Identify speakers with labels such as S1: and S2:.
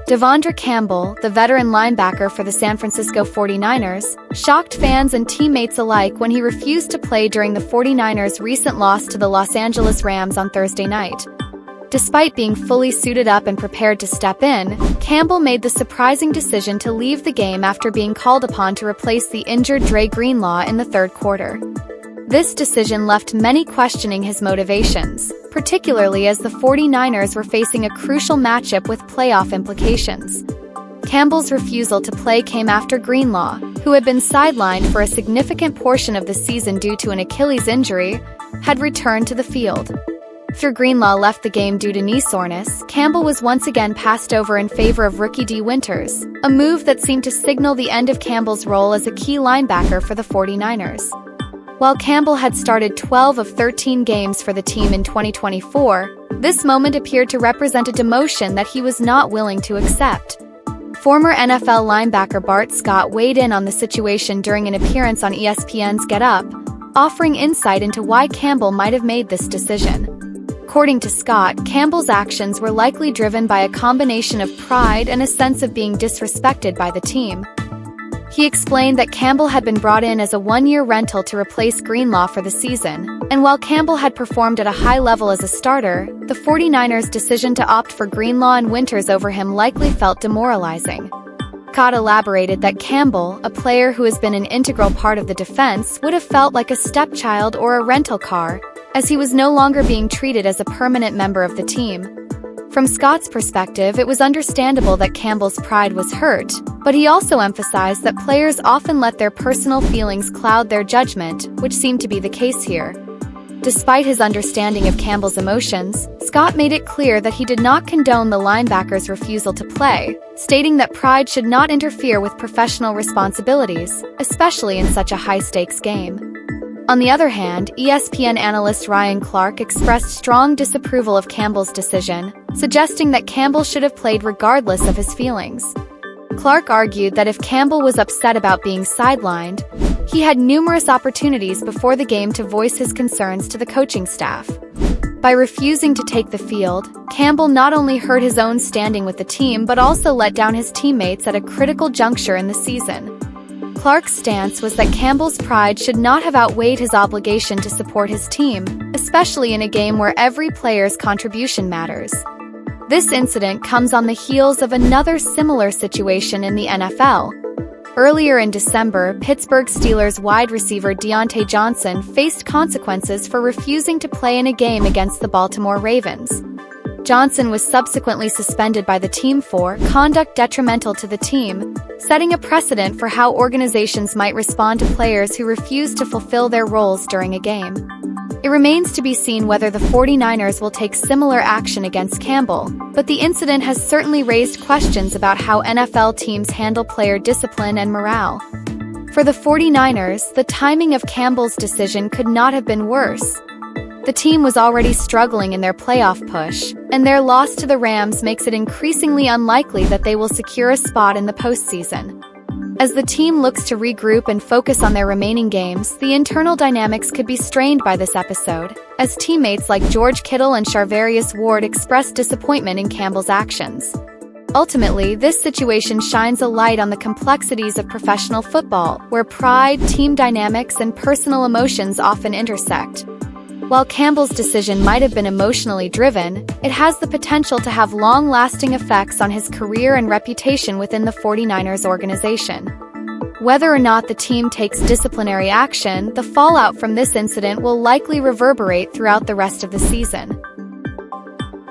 S1: De'Vondre Campbell, the veteran linebacker for the San Francisco 49ers, shocked fans and teammates alike when he refused to play during the 49ers' recent loss to the Los Angeles Rams on Thursday night. Despite being fully suited up and prepared to step in, Campbell made the surprising decision to leave the game after being called upon to replace the injured Dre Greenlaw in the third quarter. This decision left many questioning his motivations, particularly as the 49ers were facing a crucial matchup with playoff implications. Campbell's refusal to play came after Greenlaw, who had been sidelined for a significant portion of the season due to an Achilles injury, had returned to the field. After Greenlaw left the game due to knee soreness, Campbell was once again passed over in favor of rookie Dee Winters, a move that seemed to signal the end of Campbell's role as a key linebacker for the 49ers. While Campbell had started 12 of 13 games for the team in 2024, this moment appeared to represent a demotion that he was not willing to accept. Former NFL linebacker Bart Scott weighed in on the situation during an appearance on ESPN's Get Up, offering insight into why Campbell might have made this decision. According to Scott, Campbell's actions were likely driven by a combination of pride and a sense of being disrespected by the team. He explained that Campbell had been brought in as a one-year rental to replace Greenlaw for the season, and while Campbell had performed at a high level as a starter, the 49ers' decision to opt for Greenlaw and Winters over him likely felt demoralizing. Scott elaborated that Campbell, a player who has been an integral part of the defense, would have felt like a stepchild or a rental car, as he was no longer being treated as a permanent member of the team. From Scott's perspective, it was understandable that Campbell's pride was hurt, but he also emphasized that players often let their personal feelings cloud their judgment, which seemed to be the case here. Despite his understanding of Campbell's emotions, Scott made it clear that he did not condone the linebacker's refusal to play, stating that pride should not interfere with professional responsibilities, especially in such a high-stakes game. On the other hand, ESPN analyst Ryan Clark expressed strong disapproval of Campbell's decision, suggesting that Campbell should have played regardless of his feelings. Clark argued that if Campbell was upset about being sidelined, he had numerous opportunities before the game to voice his concerns to the coaching staff. By refusing to take the field, Campbell not only hurt his own standing with the team but also let down his teammates at a critical juncture in the season. Clark's stance was that Campbell's pride should not have outweighed his obligation to support his team, especially in a game where every player's contribution matters. This incident comes on the heels of another similar situation in the NFL. Earlier in December, Pittsburgh Steelers wide receiver Diontae Johnson faced consequences for refusing to play in a game against the Baltimore Ravens. Johnson was subsequently suspended by the team for conduct detrimental to the team, setting a precedent for how organizations might respond to players who refuse to fulfill their roles during a game. It remains to be seen whether the 49ers will take similar action against Campbell, but the incident has certainly raised questions about how NFL teams handle player discipline and morale. For the 49ers, the timing of Campbell's decision could not have been worse. The team was already struggling in their playoff push, and their loss to the Rams makes it increasingly unlikely that they will secure a spot in the postseason. As the team looks to regroup and focus on their remaining games, the internal dynamics could be strained by this episode, as teammates like George Kittle and Charvarius Ward expressed disappointment in Campbell's actions. Ultimately, this situation shines a light on the complexities of professional football, where pride, team dynamics, and personal emotions often intersect. While Campbell's decision might have been emotionally driven, it has the potential to have long-lasting effects on his career and reputation within the 49ers organization. Whether or not the team takes disciplinary action, the fallout from this incident will likely reverberate throughout the rest of the season.